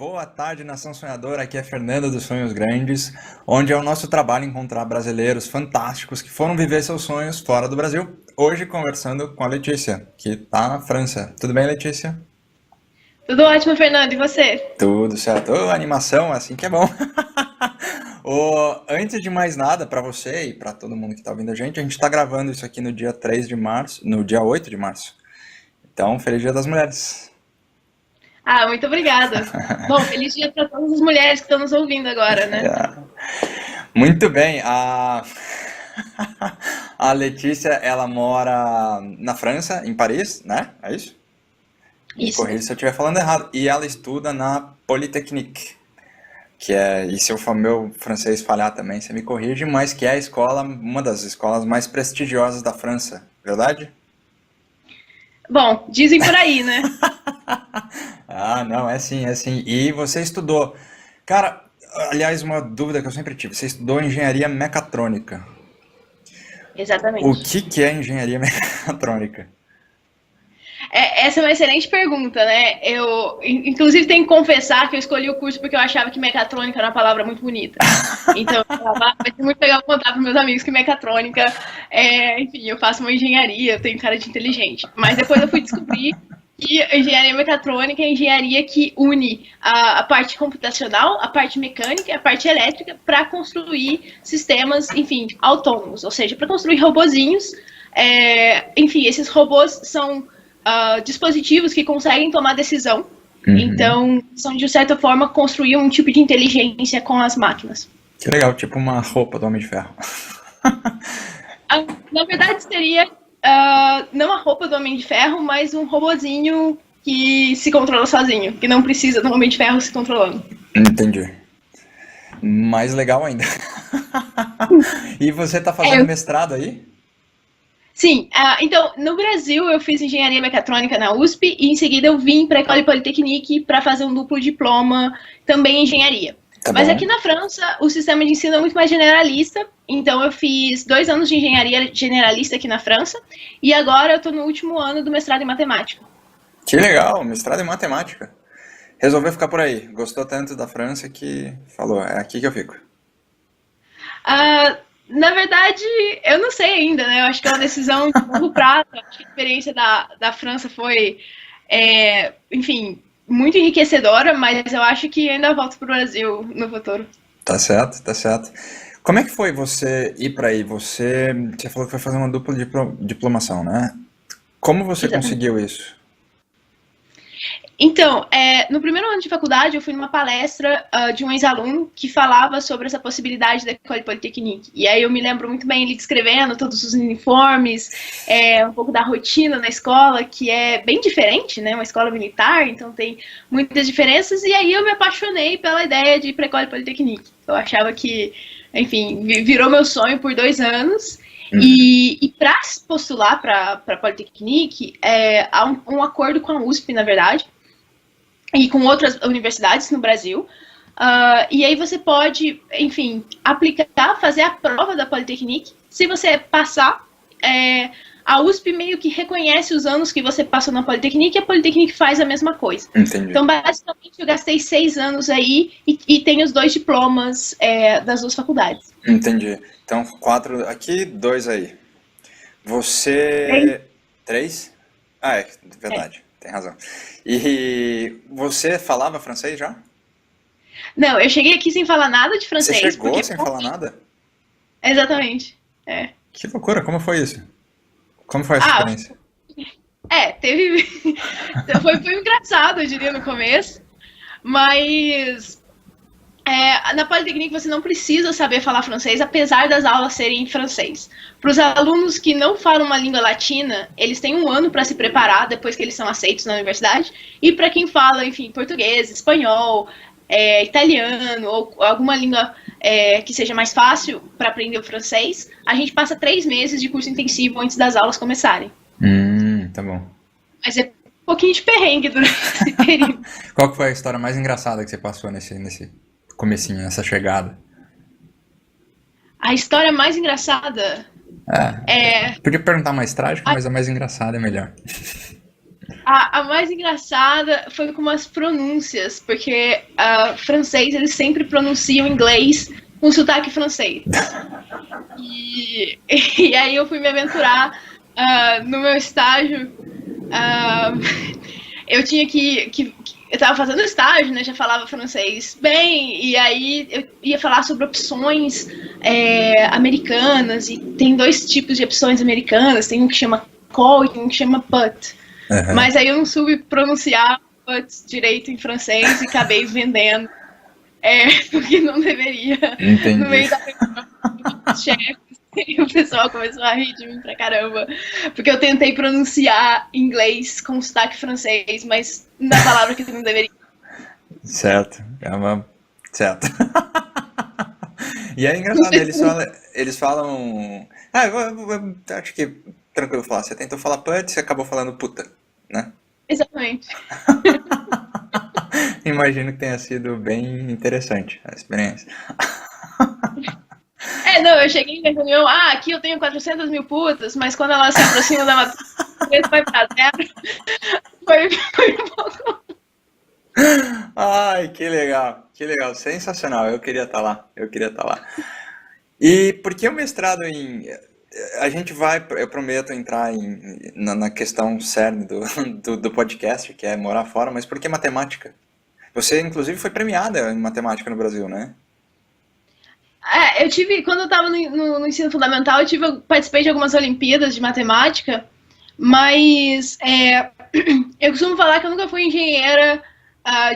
Boa tarde, nação sonhadora. Aqui é Fernando dos Sonhos Grandes, onde é o nosso trabalho encontrar brasileiros fantásticos que foram viver seus sonhos fora do Brasil. Hoje conversando com a Letícia, que está na França. Tudo bem, Letícia? Tudo ótimo, Fernando. E você? Tudo certo. Ô, animação, assim que é bom. Antes de mais nada, para você e para todo mundo que está ouvindo a gente está gravando isso aqui no dia 3 de março, no dia 8 de março. Então, feliz Dia das Mulheres. Ah, muito obrigada. Bom, feliz dia para todas as mulheres que estão nos ouvindo agora, né? Muito bem, a Letícia, ela mora na França, em Paris, né? É isso? Me Isso. corrija se eu estiver falando errado. E ela estuda na Polytechnique, que é, e se o meu francês falhar também, você me corrige, mas que é a escola, uma das escolas mais prestigiosas da França, verdade? Bom, dizem por aí, né? Ah, não, é sim, é sim. E você estudou, cara, aliás, uma dúvida que eu sempre tive, você estudou engenharia mecatrônica. O Exatamente. que é engenharia mecatrônica? Essa é uma excelente pergunta, né? Inclusive, tenho que confessar que eu escolhi o curso porque eu achava que mecatrônica era uma palavra muito bonita. Então, eu falava, vai ser muito legal contar para meus amigos que mecatrônica enfim, eu faço uma engenharia, eu tenho cara de inteligente. Mas depois eu fui descobrir que a engenharia mecatrônica é a engenharia que une a parte computacional, a parte mecânica e a parte elétrica para construir sistemas, enfim, autônomos, ou seja, para construir robozinhos. Enfim, esses robôs são dispositivos que conseguem tomar decisão. Uhum. Então, são, de certa forma, construir um tipo de inteligência com as máquinas. Que legal, tipo uma roupa do Homem de Ferro. Na verdade, seria não a roupa do Homem de Ferro, mas um robozinho que se controla sozinho, que não precisa do Homem de Ferro se controlando. Entendi. Mais legal ainda. E você tá fazendo É, mestrado aí? sim, então, no Brasil eu fiz engenharia mecatrônica na USP e em seguida eu vim para a École Polytechnique para fazer um duplo diploma também em engenharia. Tá Mas aqui bom. na França o sistema de ensino é muito mais generalista, então eu fiz 2 anos de engenharia generalista aqui na França e agora eu estou no último ano do mestrado em matemática. Que legal, mestrado em matemática. Resolveu ficar por aí. Gostou tanto da França que falou, é aqui que eu fico. Na verdade, eu não sei ainda, né? Eu acho que é uma decisão de longo prazo. Acho que a experiência da França foi, enfim, muito enriquecedora, mas eu acho que ainda volto para o Brasil no futuro. Tá certo, tá certo. Como é que foi você ir para aí? Você falou que foi fazer uma dupla diplomação, né? Como você Exatamente. conseguiu isso? Então, no primeiro ano de faculdade, eu fui numa palestra de um ex-aluno que falava sobre essa possibilidade da École Polytechnique. E aí eu me lembro muito bem ele descrevendo todos os uniformes, um pouco da rotina na escola, que é bem diferente, né? Uma escola militar, então tem muitas diferenças. E aí eu me apaixonei pela ideia de ir para a École Polytechnique. Eu achava que, enfim, virou meu sonho por 2 anos. E para postular para a Polytechnique, há um acordo com a USP, na verdade, e com outras universidades no Brasil. E aí você pode, enfim, aplicar, fazer a prova da Polytechnique. Se você passar, a USP meio que reconhece os anos que você passou na Polytechnique e a Polytechnique faz a mesma coisa. Entendi. Então, basicamente, eu gastei 6 anos aí e tenho os 2 diplomas das 2 faculdades. Entendi. Então, quatro aqui, dois aí. Você. Três? Ah, é, É. verdade, tem razão. E você falava francês já? Não, eu cheguei aqui sem falar nada de Você francês, chegou porque. sem falar nada? Exatamente. É. Que loucura, como foi isso? Como foi essa Ah, experiência? teve. foi engraçado, eu diria, no começo, mas na Polytechnique você não precisa saber falar francês, apesar das aulas serem em francês. Para os alunos que não falam uma língua latina, eles têm um ano para se preparar depois que eles são aceitos na universidade. E para quem fala, enfim, português, espanhol, italiano ou alguma língua que seja mais fácil para aprender o francês, a gente passa 3 meses de curso intensivo antes das aulas começarem. Tá bom. Mas é um pouquinho de perrengue durante esse período. Qual que foi a história mais engraçada que você passou nesse comecinho, nessa chegada? A história mais engraçada É, é. podia perguntar mais trágica, mas a mais engraçada é melhor. A mais engraçada foi com as pronúncias, porque francês eles sempre pronunciam inglês com sotaque francês. E aí eu fui me aventurar no meu estágio. Eu tinha eu estava fazendo estágio, né? Já falava francês bem, e aí eu ia falar sobre opções americanas, e tem dois tipos de opções americanas, tem um que chama call e um que chama put. Uhum. Mas aí eu não soube pronunciar put direito em francês e acabei vendendo o que não deveria. Entendi. No meio da reunião dos chefes. E o pessoal começou a rir de mim pra caramba. Porque eu tentei pronunciar inglês com sotaque francês, mas na palavra que não deveria. Certo. Certo. E é engraçado, eles falam. Eu acho que tranquilo falar. Você tentou falar put, você acabou falando puta, né? Exatamente. Imagino que tenha sido bem interessante a experiência. Não, eu cheguei na reunião, aqui eu tenho 400 mil putas, mas quando ela se aproxima da matriz, vai pra zero. Foi um pouco. Ai, que legal, sensacional. Eu queria estar lá, E por que o mestrado em. A gente vai, eu prometo, entrar na questão cerne do podcast, que é morar fora, mas por que matemática? Você, inclusive, foi premiada em matemática no Brasil, né? Eu tive, quando eu estava no ensino fundamental, participei de algumas Olimpíadas de matemática, mas eu costumo falar que eu nunca fui engenheira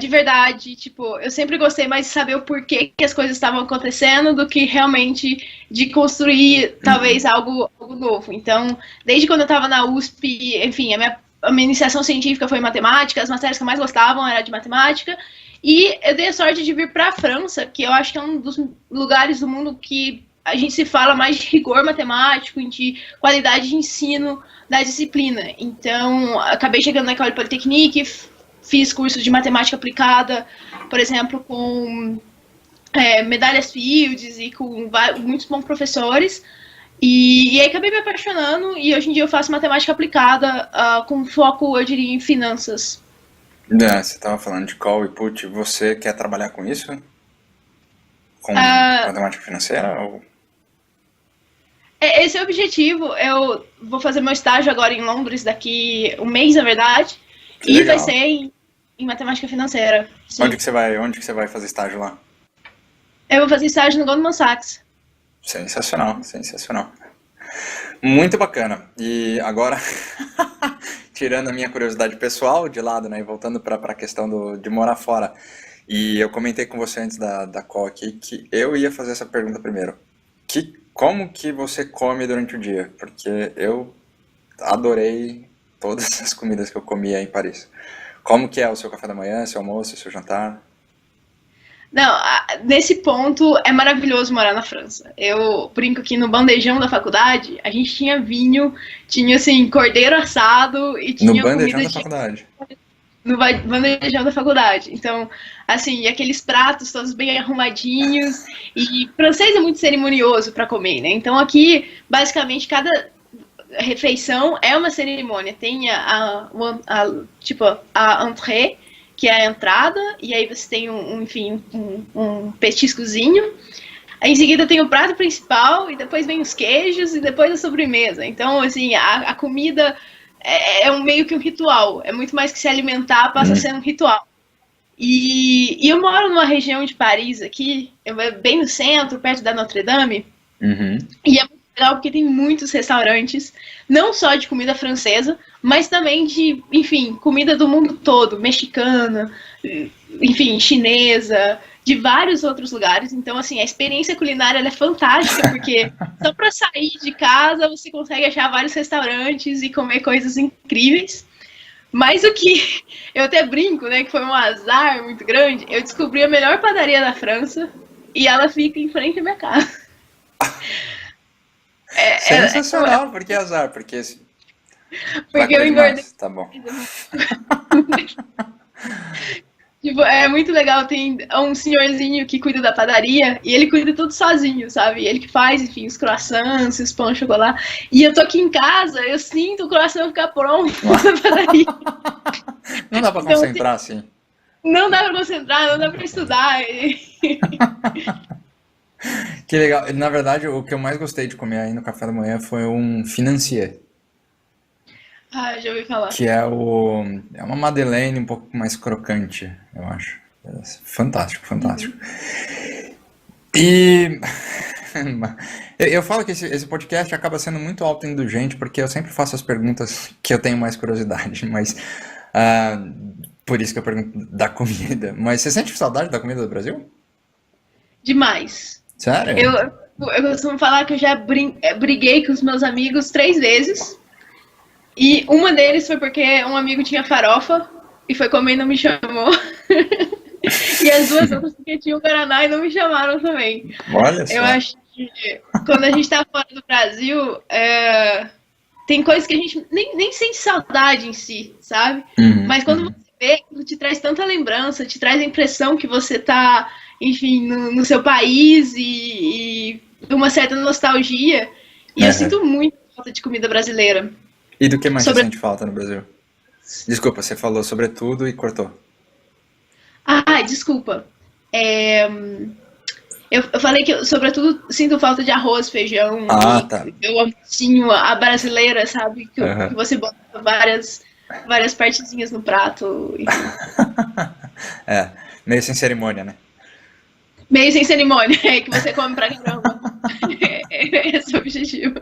de verdade. Tipo, eu sempre gostei mais de saber o porquê que as coisas estavam acontecendo do que realmente de construir, talvez, algo novo. Então, desde quando eu estava na USP, enfim, a minha iniciação científica foi em matemática, as matérias que eu mais gostavam era de matemática. E eu dei a sorte de vir para a França, que eu acho que é um dos lugares do mundo que a gente se fala mais de rigor matemático, de qualidade de ensino da disciplina. Então, acabei chegando na École Polytechnique, fiz cursos de matemática aplicada, por exemplo, com medalhas Fields e com muitos bons professores. E aí acabei me apaixonando e hoje em dia eu faço matemática aplicada com foco, eu diria, em finanças. Você estava falando de call e put, você quer trabalhar com isso? Com matemática financeira? Ou... Esse é o objetivo. Eu vou fazer meu estágio agora em Londres daqui um mês, na verdade. Que e legal. Vai ser em matemática financeira. Sim. Onde que você vai fazer estágio lá? Eu vou fazer estágio no Goldman Sachs. Sensacional. Muito bacana. E agora, tirando a minha curiosidade pessoal de lado, né, e voltando para a questão de morar fora, e eu comentei com você antes da call aqui que eu ia fazer essa pergunta primeiro. Como que você come durante o dia? Porque eu adorei todas as comidas que eu comia em Paris. Como que é o seu café da manhã, seu almoço, seu jantar? Não, nesse ponto é maravilhoso morar na França. Eu brinco que no bandejão da faculdade a gente tinha vinho, tinha assim cordeiro assado e tinha no bandejão comida da faculdade. No bandejão da faculdade. Então, assim, aqueles pratos todos bem arrumadinhos. E francês é muito cerimonioso para comer, né? Então aqui, basicamente, cada refeição é uma cerimônia. Tem tipo, a entrée, que é a entrada, e aí você tem um petiscozinho. Aí, em seguida tem o prato principal, e depois vem os queijos, e depois a sobremesa. Então, assim, a comida é meio que um ritual. É muito mais que se alimentar, passa a ser um ritual. E eu moro numa região de Paris aqui, bem no centro, perto da Notre Dame, e é muito legal porque tem muitos restaurantes, não só de comida francesa, mas também de, enfim, comida do mundo todo, mexicana, enfim, chinesa, de vários outros lugares. Então, assim, a experiência culinária ela é fantástica, porque só para sair de casa você consegue achar vários restaurantes e comer coisas incríveis. Mas o que eu até brinco, né, que foi um azar muito grande, eu descobri a melhor padaria da França e ela fica em frente à minha casa. Sensacional, porque azar, porque eu engordei. Tá bom. Tipo, é muito legal, tem um senhorzinho que cuida da padaria e ele cuida tudo sozinho, sabe? Ele que faz, enfim, os croissants, os pão de chocolate. E eu tô aqui em casa, eu sinto o croissant ficar pronto na padaria. Não dá pra Então, concentrar assim. não dá pra concentrar, não dá pra estudar. Que legal. Na verdade, o que eu mais gostei de comer aí no café da manhã foi um financier, Ah, já ouvi falar. que é uma madeleine um pouco mais crocante, eu acho. É fantástico, fantástico. E eu falo que esse podcast acaba sendo muito autoindulgente, porque eu sempre faço as perguntas que eu tenho mais curiosidade, mas ah, por isso que eu pergunto da comida. Mas você sente saudade da comida do Brasil? Demais. Sério? Eu costumo falar que eu já briguei com os meus amigos 3 vezes. E uma deles foi porque um amigo tinha farofa e foi comer e não me chamou. E as duas outras porque tinham Guaraná e não me chamaram também. Olha só. Eu acho que quando a gente tá fora do Brasil, tem coisas que a gente nem sente saudade em si, sabe? Mas quando você vê, aquilo te traz tanta lembrança, te traz a impressão que você tá, enfim, no seu país e uma certa nostalgia. E eu sinto muito falta de comida brasileira. E do que mais você sente falta no Brasil? Desculpa, você falou sobre tudo e cortou. Ah, desculpa. Eu falei que eu, sobretudo, sinto falta de arroz, feijão. Tá. Eu amo a brasileira, sabe? Que você bota várias partezinhas no prato. Meio sem cerimônia, né? Meio sem cerimônia, que você come pra caramba. Esse é o objetivo.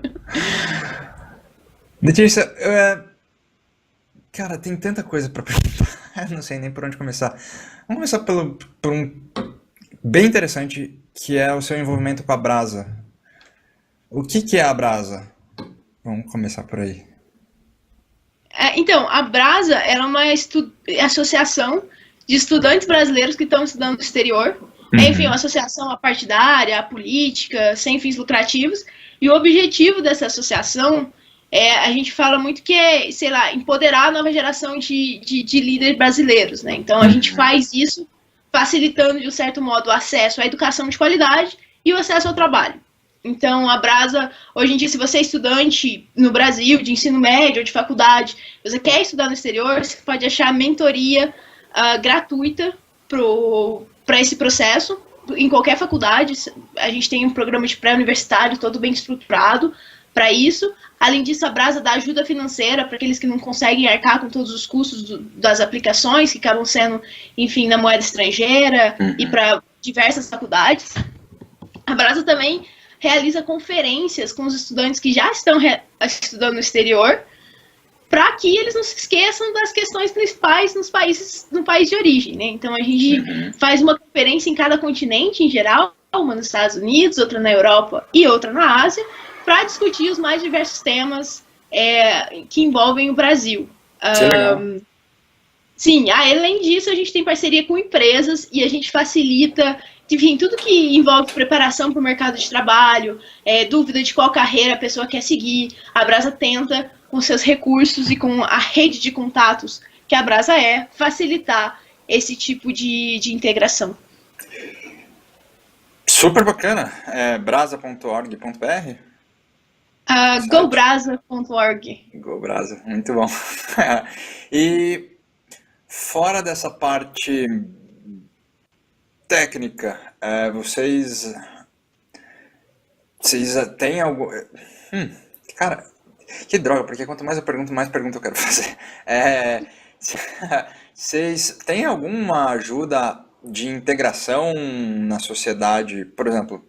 Letícia, cara, tem tanta coisa pra perguntar, eu não sei nem por onde começar. Vamos começar por um bem interessante, que é o seu envolvimento com a Brasa. O que é a Brasa? Vamos começar por aí. Então, a Brasa ela é uma associação de estudantes brasileiros que estão estudando no exterior. Enfim, uma associação apartidária, política, sem fins lucrativos. E o objetivo dessa associação a gente fala muito que é, sei lá, empoderar a nova geração de líderes brasileiros, né? Então a gente faz isso facilitando, de um certo modo, o acesso à educação de qualidade e o acesso ao trabalho. Então a Brasa, hoje em dia, se você é estudante no Brasil, de ensino médio ou de faculdade, você quer estudar no exterior, você pode achar mentoria gratuita para esse processo, em qualquer faculdade. A gente tem um programa de pré-universitário todo bem estruturado para isso. Além disso, a Brasa dá ajuda financeira para aqueles que não conseguem arcar com todos os custos das aplicações, que acabam sendo, enfim, na moeda estrangeira e para diversas faculdades. A Brasa também realiza conferências com os estudantes que já estão estudando no exterior, para que eles não se esqueçam das questões principais no país de origem, né? Então a gente faz uma conferência em cada continente, em geral, uma nos Estados Unidos, outra na Europa e outra na Ásia, para discutir os mais diversos temas que envolvem o Brasil. Sim, além disso, a gente tem parceria com empresas e a gente facilita, enfim, tudo que envolve preparação para o mercado de trabalho, dúvida de qual carreira a pessoa quer seguir. A Brasa tenta, com seus recursos e com a rede de contatos que a Brasa facilitar esse tipo de integração. Super bacana. brasa.org.br? Gobrasa.org. Gobrasa, muito bom. E fora dessa parte técnica, vocês têm algo... Cara, que droga, porque quanto mais eu pergunto, mais pergunta eu quero fazer. Vocês têm alguma ajuda de integração na sociedade? Por exemplo,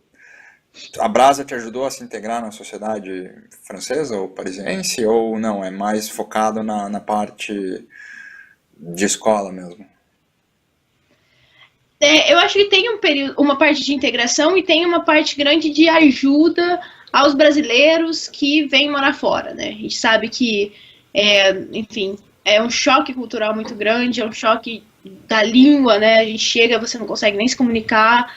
a Brasa te ajudou a se integrar na sociedade francesa ou parisiense, ou não? É mais focado na parte de escola mesmo? Eu acho que tem uma parte de integração e tem uma parte grande de ajuda aos brasileiros que vêm morar fora, né? A gente sabe que, enfim, é um choque cultural muito grande, é um choque da língua, né? A gente chega, você não consegue nem se comunicar.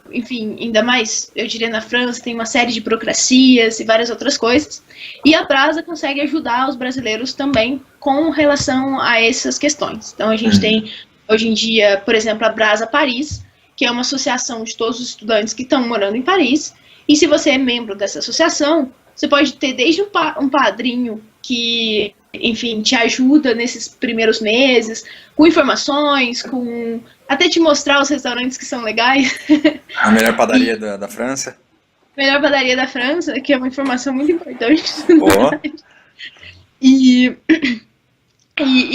Enfim, ainda mais, eu diria, na França, tem uma série de burocracias e várias outras coisas. E a Brasa consegue ajudar os brasileiros também com relação a essas questões. Então, a gente tem hoje em dia, por exemplo, a Brasa Paris, que é uma associação de todos os estudantes que estão morando em Paris. E se você é membro dessa associação, você pode ter desde um padrinho que, enfim, te ajuda nesses primeiros meses, com informações, com até te mostrar os restaurantes que são legais. A melhor padaria da França. Melhor padaria da França, que é uma informação muito importante. Boa. E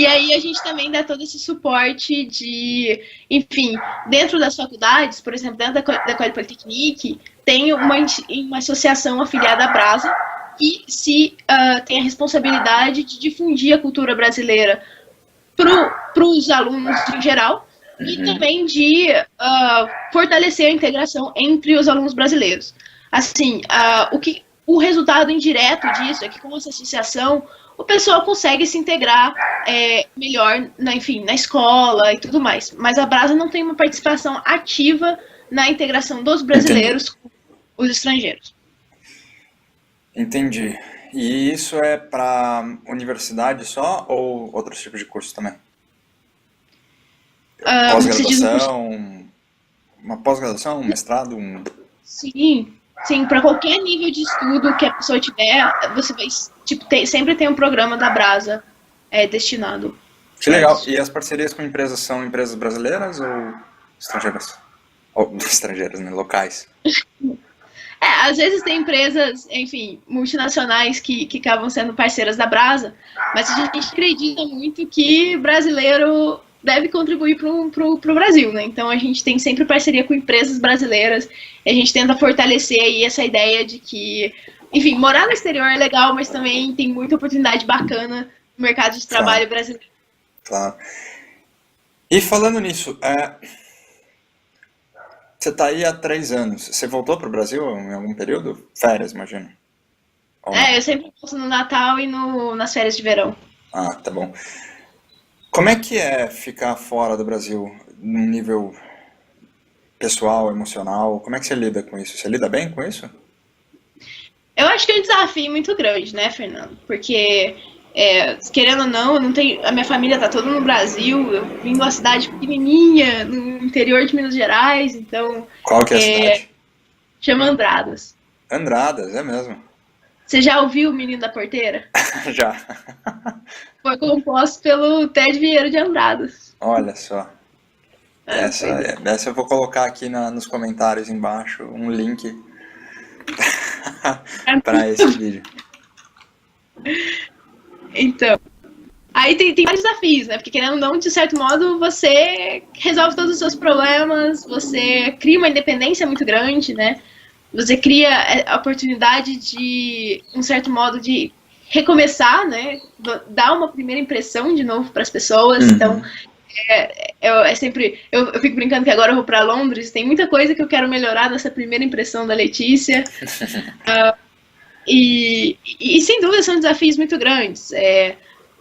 aí a gente também dá todo esse suporte de, enfim, dentro das faculdades, por exemplo, dentro da École Polytechnique, tem uma associação afiliada à Brasa que tem a responsabilidade de difundir a cultura brasileira para os alunos em geral e também de fortalecer a integração entre os alunos brasileiros. Assim, o resultado indireto disso é que com essa associação o pessoal consegue se integrar melhor, enfim, na escola e tudo mais. Mas a Brasa não tem uma participação ativa na integração dos brasileiros com os estrangeiros. Entendi. E isso é para universidade só ou outros tipos de curso também? Pós-graduação, uma pós-graduação, um mestrado, Sim, para qualquer nível de estudo que a pessoa tiver, você vai, sempre tem um programa da Brasa destinado. Que legal. E as parcerias com empresas são empresas brasileiras ou estrangeiras? Ou estrangeiras, né? Locais? Às vezes tem empresas, enfim, multinacionais que acabam sendo parceiras da Brasa, mas a gente acredita muito que brasileiro deve contribuir para o Brasil, né? Então a gente tem sempre parceria com empresas brasileiras e a gente tenta fortalecer aí essa ideia de que, enfim, morar no exterior é legal, mas também tem muita oportunidade bacana no mercado de trabalho brasileiro. Claro. E falando nisso, você está aí há 3 anos. Você voltou para o Brasil em algum período? Férias, imagino. Eu sempre volto no Natal e nas férias de verão. Ah, tá bom. Como é que é ficar fora do Brasil, num nível pessoal, emocional? Como é que você lida com isso? Você lida bem com isso? Eu acho que é um desafio muito grande, né, Fernando? Porque, querendo ou não, a minha família tá toda no Brasil, eu vim de uma cidade pequenininha, no interior de Minas Gerais, então... Qual que é a cidade? Chama Andradas. Andradas, é mesmo. Você já ouviu o Menino da Porteira? Já. Foi composto pelo Ted Vieira de Andradas. Olha só. Essa eu vou colocar aqui nos comentários embaixo, um link para esse vídeo. Então, aí tem vários desafios, né? Porque querendo ou não, de certo modo, você resolve todos os seus problemas, você cria uma independência muito grande, né? Você cria a oportunidade de, um certo modo, de recomeçar, né? Dar uma primeira impressão de novo para as pessoas. Então, eu fico brincando que agora eu vou para Londres, tem muita coisa que eu quero melhorar nessa primeira impressão da Letícia. E sem dúvida são desafios muito grandes.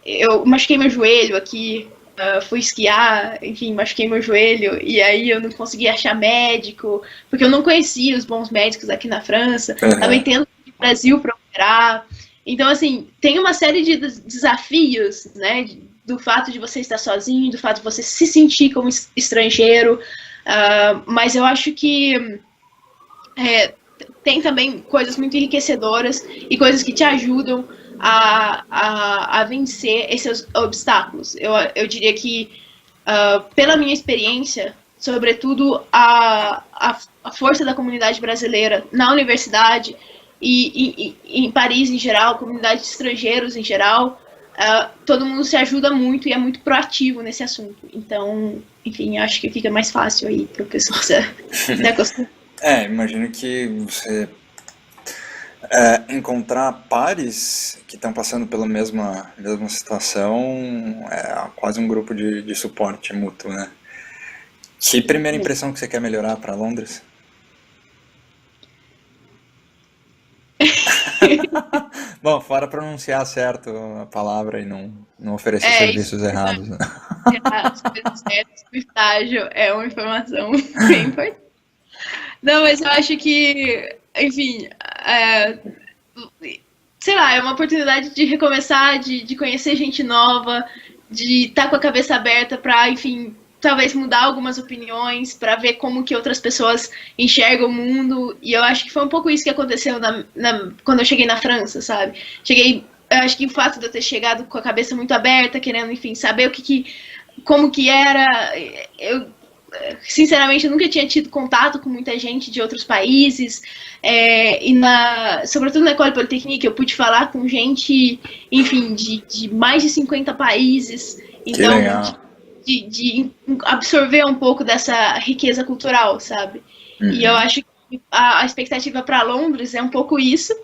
Eu machuquei meu joelho aqui, fui esquiar, enfim, machuquei meu joelho, e aí eu não consegui achar médico, porque eu não conhecia os bons médicos aqui na França, também tendo que ir pro Brasil para operar. Então, assim, tem uma série de desafios, né, do fato de você estar sozinho, do fato de você se sentir como estrangeiro, mas eu acho que tem também coisas muito enriquecedoras e coisas que te ajudam a vencer esses obstáculos. Eu diria que, pela minha experiência, sobretudo a força da comunidade brasileira na universidade e em Paris em geral, comunidade de estrangeiros em geral, todo mundo se ajuda muito e é muito proativo nesse assunto. Então, enfim, acho que fica mais fácil aí para o pessoal se acostumar. Imagino que você encontrar pares que estão passando pela mesma situação é quase um grupo de suporte mútuo, né? Que primeira impressão que você quer melhorar para Londres? Bom, fora pronunciar certo a palavra e não oferecer serviços errados. Né? As coisas certas do estágio é uma informação bem importante. Não, mas eu acho que, enfim, sei lá, é uma oportunidade de recomeçar, de conhecer gente nova, de estar com a cabeça aberta para, enfim, talvez mudar algumas opiniões para ver como que outras pessoas enxergam o mundo. E eu acho que foi um pouco isso que aconteceu quando eu cheguei na França, sabe? Eu acho que o fato de eu ter chegado com a cabeça muito aberta, querendo, enfim, saber como que era, eu sinceramente eu nunca tinha tido contato com muita gente de outros países, sobretudo na École Polytechnique eu pude falar com gente, enfim, de mais de 50 países, Que então legal. de absorver um pouco dessa riqueza cultural, sabe? E eu acho que a expectativa para Londres é um pouco isso.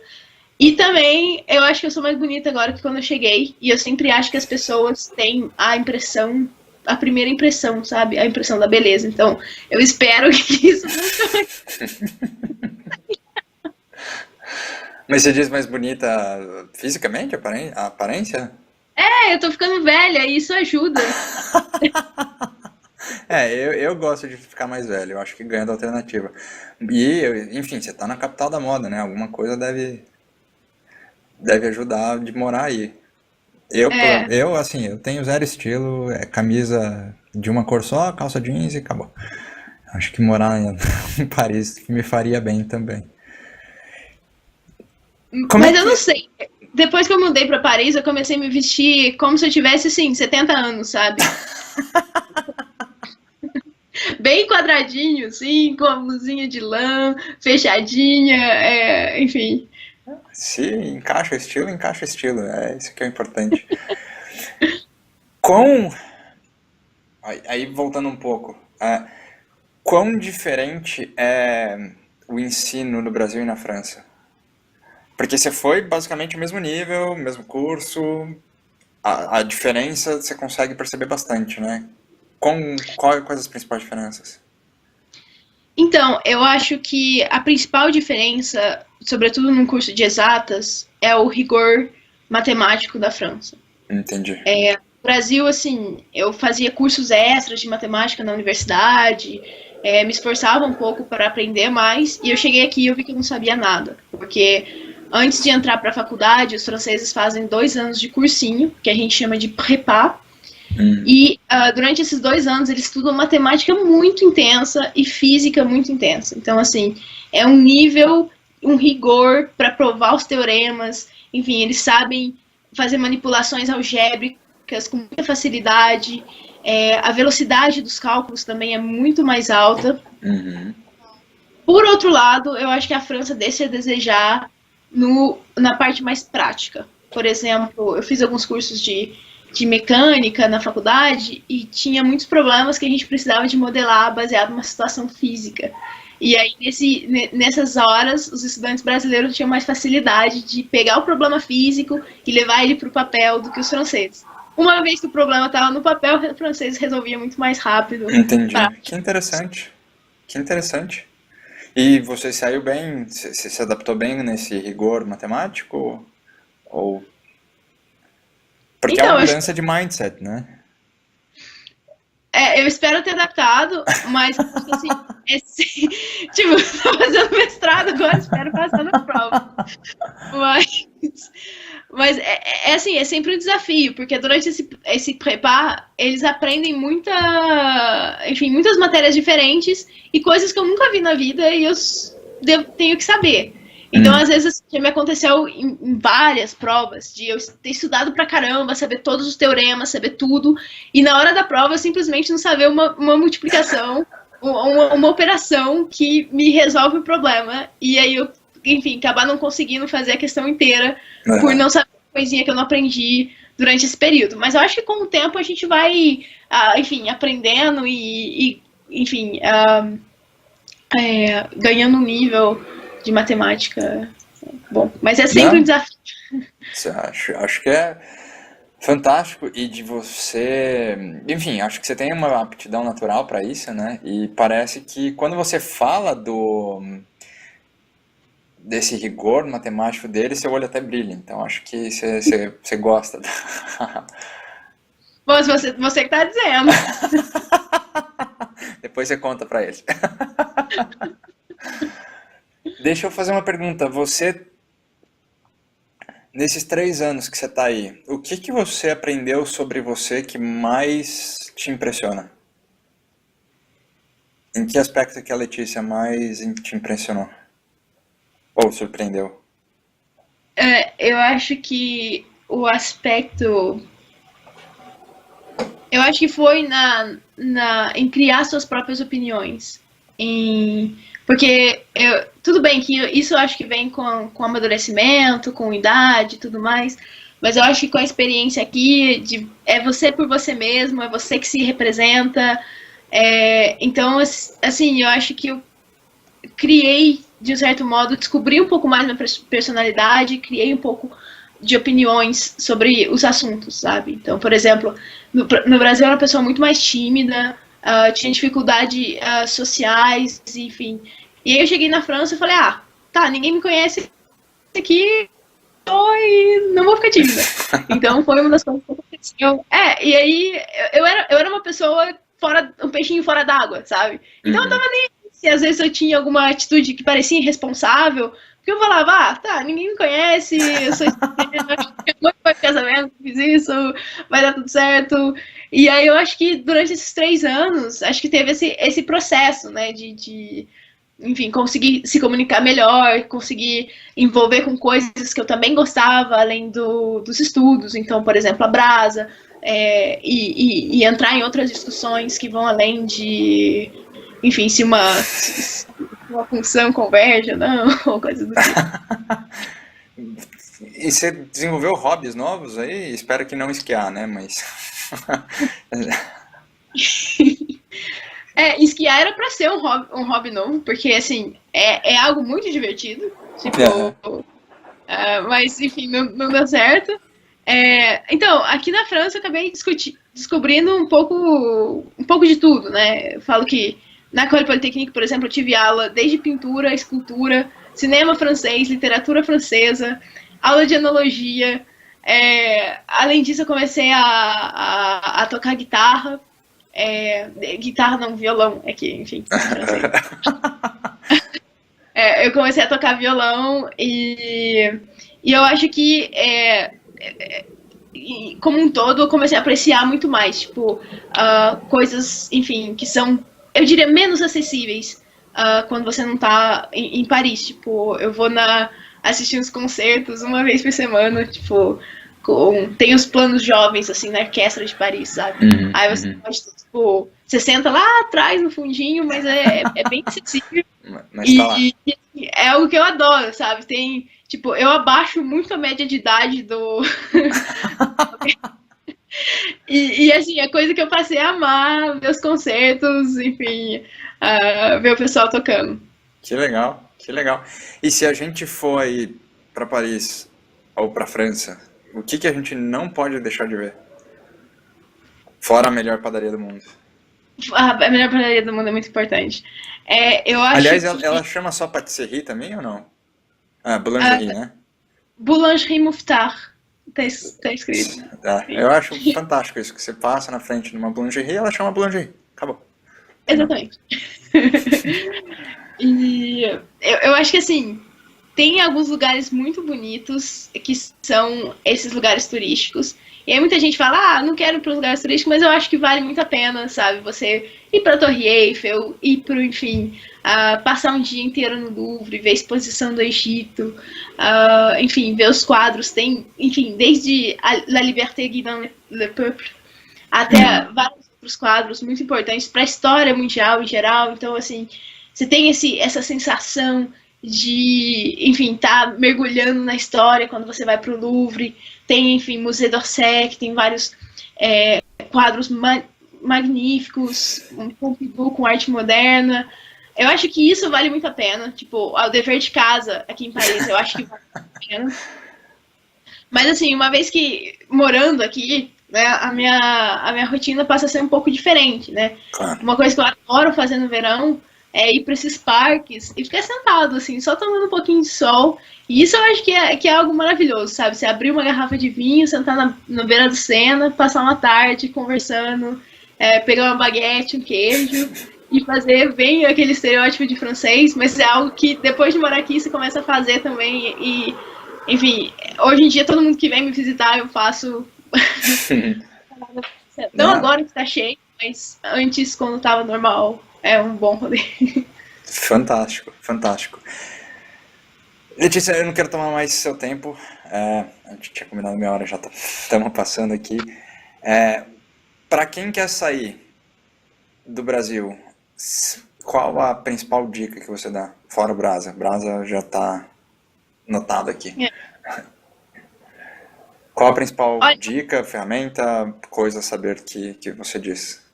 E também eu acho que eu sou mais bonita agora que quando eu cheguei. E eu sempre acho que as pessoas têm a primeira impressão, sabe? A impressão da beleza. Então, eu espero que isso funcione. Mas você diz mais bonita fisicamente, a aparência? Eu tô ficando velha e isso ajuda. Eu gosto de ficar mais velho, eu acho que ganha da alternativa. Enfim, você tá na capital da moda, né? Alguma coisa deve ajudar de morar aí. É, Assim, eu tenho zero estilo, é camisa de uma cor só, calça jeans e acabou. Acho que morar em Paris me faria bem também. Como é mas eu não que. sei. Depois que eu mudei pra Paris, eu comecei a me vestir como se eu tivesse, assim, 70 anos, sabe? Bem quadradinho, assim, com a blusinha de lã, fechadinha, enfim. Se encaixa o estilo, é isso que é importante. Quão. Aí voltando um pouco, quão diferente é o ensino no Brasil e na França? Porque você foi basicamente o mesmo nível, mesmo curso, a diferença você consegue perceber bastante, né? Quais as principais diferenças? Então, eu acho que a principal diferença, sobretudo num curso de exatas, é o rigor matemático da França. Entendi. No Brasil, assim, eu fazia cursos extras de matemática na universidade, me esforçava um pouco para aprender mais, e eu cheguei aqui e eu vi que eu não sabia nada, porque antes de entrar para a faculdade, os franceses fazem 2 anos de cursinho, que a gente chama de prépa, e durante esses 2 anos eles estudam matemática muito intensa e física muito intensa. Então, assim, é um nível, um rigor para provar os teoremas. Enfim, eles sabem fazer manipulações algébricas com muita facilidade. A velocidade dos cálculos também é muito mais alta. Uhum. Por outro lado, eu acho que a França deixa a desejar na parte mais prática. Por exemplo, eu fiz alguns cursos de mecânica na faculdade e tinha muitos problemas que a gente precisava de modelar baseado numa situação física. E aí, nessas horas, os estudantes brasileiros tinham mais facilidade de pegar o problema físico e levar ele para o papel do que os franceses. Uma vez que o problema estava no papel, o francês resolvia muito mais rápido. Entendi. Que interessante. Que interessante. E você saiu bem? Você se adaptou bem nesse rigor matemático? Ou. Porque é uma Então, mudança de mindset, né? eu espero ter adaptado, mas assim, tipo, tô fazendo mestrado agora, espero passar na prova. Mas, mas assim, é sempre um desafio, porque durante esse prepar, eles aprendem muitas matérias diferentes e coisas que eu nunca vi na vida e tenho que saber. Então, às vezes, já me aconteceu em várias provas de eu ter estudado pra caramba, saber todos os teoremas, saber tudo, e na hora da prova eu simplesmente não saber uma multiplicação, uma operação que me resolve o problema. E aí eu, enfim, acabar não conseguindo fazer a questão inteira por Aham. não saber uma coisinha que eu não aprendi durante esse período. Mas eu acho que com o tempo a gente vai, enfim, aprendendo enfim, ganhando um nível de matemática bom. Mas é sempre um Não, desafio. acho que é fantástico e de você, enfim, acho que você tem uma aptidão natural para isso, né? E parece que quando você fala do desse rigor matemático dele, seu olho até brilha. Então acho que você gosta. Bom, se você que tá dizendo. Depois você conta para ele. Deixa eu fazer uma pergunta. Você, nesses 3 anos que você está aí, o que que você aprendeu sobre você que mais te impressiona? Em que aspecto que a Letícia mais te impressionou? Ou surpreendeu? Eu acho que o aspecto. Eu acho que foi em criar suas próprias opiniões. Porque tudo bem que isso eu acho que vem com amadurecimento, com idade e tudo mais, mas eu acho que com a experiência aqui, é você por você mesmo, é você que se representa. Então, assim, eu acho que eu criei, de um certo modo, descobri um pouco mais minha personalidade, criei um pouco de opiniões sobre os assuntos, sabe? Então, por exemplo, no Brasil eu era uma pessoa muito mais tímida, tinha dificuldade sociais, enfim. E aí eu cheguei na França e falei, tá, ninguém me conhece aqui, e não vou ficar tímida. Então foi uma das coisas que aconteceu. E aí eu era uma pessoa um peixinho fora d'água, sabe? Então eu tava nem se às vezes eu tinha alguma atitude que parecia irresponsável, porque eu falava, tá, ninguém me conhece, eu sou muito para casamento, fiz isso, vai dar tudo certo. E aí eu acho que durante esses 3 anos, acho que teve esse processo, né, enfim, conseguir se comunicar melhor, conseguir envolver com coisas que eu também gostava, além dos estudos. Então, por exemplo, a Brasa, e entrar em outras discussões que vão além de, enfim, se uma função converge ou não, ou coisa do tipo. E você desenvolveu hobbies novos aí? Espero que não esquiar, né? Mas. Esquiar era pra ser um hobby novo, porque, assim, é algo muito divertido. Tipo, mas, enfim, não deu certo. Então, aqui na França eu acabei descobrindo um pouco de tudo, né? Eu falo que na École Polytechnique, por exemplo, eu tive aula desde pintura, escultura, cinema francês, literatura francesa, aula de enologia. Além disso, eu comecei a tocar guitarra. Guitarra não, violão, enfim, francês. Eu comecei a tocar violão e eu acho que como um todo eu comecei a apreciar muito mais, tipo, coisas, enfim, que são, eu diria, menos acessíveis quando você não tá em Paris. Tipo, eu vou assistir uns concertos uma vez por semana, tipo, tem os planos jovens, assim, na Orquestra de Paris, sabe? Aí você pode, tipo, você senta lá atrás no fundinho, mas é bem acessível. Mas tá lá. E é algo que eu adoro, sabe? Tipo, eu abaixo muito a média de idade do... e assim, a coisa que eu passei a amar, ver os concertos, enfim, ver o pessoal tocando. Que legal, que legal. E se a gente for aí pra Paris ou pra França, o que a gente não pode deixar de ver? Fora a melhor padaria do mundo. A melhor padaria do mundo é muito importante. Eu acho Aliás, que... ela chama só patisserie também ou não? Boulangerie, né? Boulangerie Mouffetard, tá escrito. Eu acho fantástico isso, que você passa na frente de uma boulangerie e ela chama boulangerie. Acabou. Exatamente. E eu acho que, assim, tem alguns lugares muito bonitos que são esses lugares turísticos. E aí muita gente fala, não quero ir para os lugares turísticos, mas eu acho que vale muito a pena, sabe? Você ir para a Torre Eiffel, ir para, enfim, passar um dia inteiro no Louvre, ver a exposição do Egito, enfim, ver os quadros. Tem, enfim, desde La Liberté guidant le peuple até vários outros quadros muito importantes para a história mundial em geral. Então, assim, você tem essa sensação de, enfim, tá mergulhando na história quando você vai para o Louvre. Tem, enfim, Musée d'Orsay, que tem vários quadros magníficos, um Pompidou com arte moderna. Eu acho que isso vale muito a pena. Tipo, o dever de casa aqui em Paris, eu acho que vale muito a pena. Mas, assim, uma vez que morando aqui, né, a minha rotina passa a ser um pouco diferente, né? Claro. Uma coisa que eu adoro fazer no verão é ir para esses parques e ficar sentado, assim, só tomando um pouquinho de sol. E isso eu acho que é algo maravilhoso, sabe? Você abrir uma garrafa de vinho, sentar na beira do Sena, passar uma tarde conversando, pegar uma baguete, um queijo e fazer bem aquele estereótipo de francês, mas é algo que depois de morar aqui você começa a fazer também. E, enfim, hoje em dia todo mundo que vem me visitar eu faço. Não agora que tá cheio, mas antes, quando tava normal, é um bom rolê. Fantástico, fantástico. Letícia, eu não quero tomar mais seu tempo. A gente tinha combinado meia hora, já estamos passando aqui. Para quem quer sair do Brasil, qual a principal dica que você dá? Fora o Brasa. Brasa já está notado aqui. Qual a principal Olha, dica, ferramenta, coisa a saber que você diz?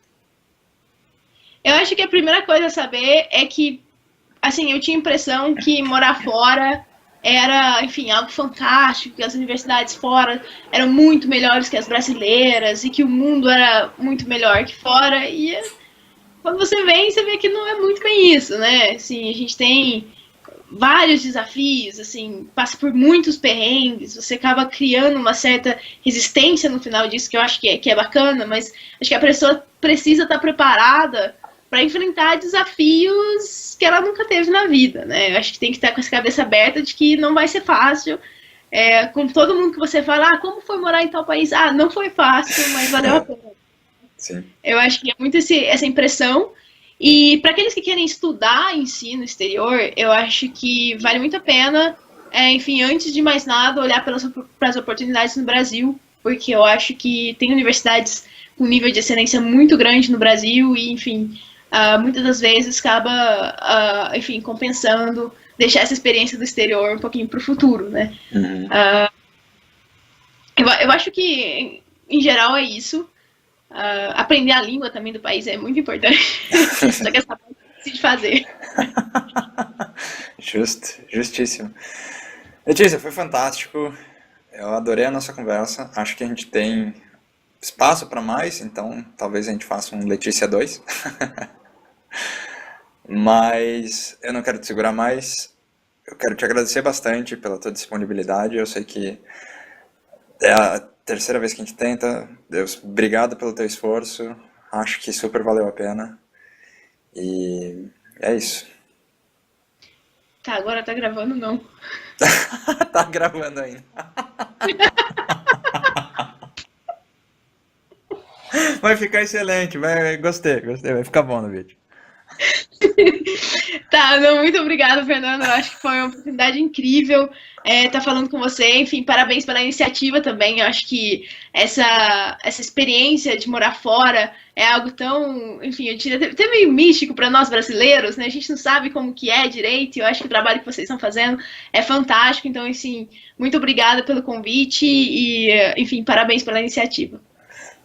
eu acho que a primeira coisa a saber é que, assim, eu tinha a impressão que morar fora era, enfim, algo fantástico, que as universidades fora eram muito melhores que as brasileiras e que o mundo era muito melhor que fora. E quando você vem, você vê que não é muito bem isso, né? Assim, a gente tem vários desafios, assim, passa por muitos perrengues, você acaba criando uma certa resistência no final disso, que eu acho que é bacana, mas acho que a pessoa precisa estar preparada para enfrentar desafios que ela nunca teve na vida, né? Eu acho que tem que estar com essa cabeça aberta de que não vai ser fácil. Com todo mundo que você fala, como foi morar em tal país? Não foi fácil, mas valeu a pena. Sim. Eu acho que é muito essa impressão. E para aqueles que querem estudar em si no exterior, eu acho que vale muito a pena, enfim, antes de mais nada, olhar para as oportunidades no Brasil, porque eu acho que tem universidades com nível de excelência muito grande no Brasil e, enfim, muitas das vezes acaba, enfim, compensando deixar essa experiência do exterior um pouquinho para o futuro, né? Uhum. Eu acho que, em geral, é isso. Aprender a língua também do país é muito importante. Só que essa parte é difícil de fazer. Justíssimo. Letícia, foi fantástico. Eu adorei a nossa conversa. Acho que a gente tem espaço para mais, então talvez a gente faça um Letícia 2. Mas eu não quero te segurar mais. Eu quero te agradecer bastante pela tua disponibilidade. Eu sei que é a terceira vez que a gente tenta. Deus, obrigado pelo teu esforço. Acho que super valeu a pena. E é isso. Tá, agora tá gravando, não. Tá gravando ainda. Vai ficar excelente. Gostei. Vai ficar bom no vídeo. Tá, não, muito obrigada, Fernando. Eu acho que foi uma oportunidade incrível estar falando com você. Enfim, parabéns pela iniciativa também. Eu acho que essa experiência de morar fora é algo tão, enfim, eu diria até meio místico para nós brasileiros, né? A gente não sabe como que é direito. E eu acho que o trabalho que vocês estão fazendo é fantástico. Então, assim, muito obrigada pelo convite e, enfim, parabéns pela iniciativa.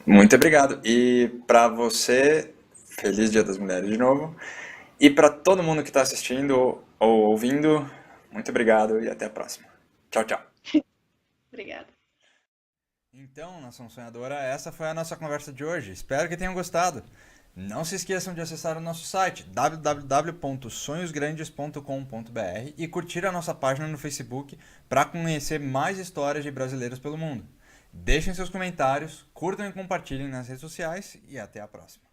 Muito obrigado. E pra você, feliz Dia das Mulheres de novo. E pra todo mundo que tá assistindo ou ouvindo, muito obrigado e até a próxima. Tchau, tchau. Obrigada. Então, nação sonhadora, essa foi a nossa conversa de hoje. Espero que tenham gostado. Não se esqueçam de acessar o nosso site www.sonhosgrandes.com.br e curtir a nossa página no Facebook para conhecer mais histórias de brasileiros pelo mundo. Deixem seus comentários, curtam e compartilhem nas redes sociais e até a próxima.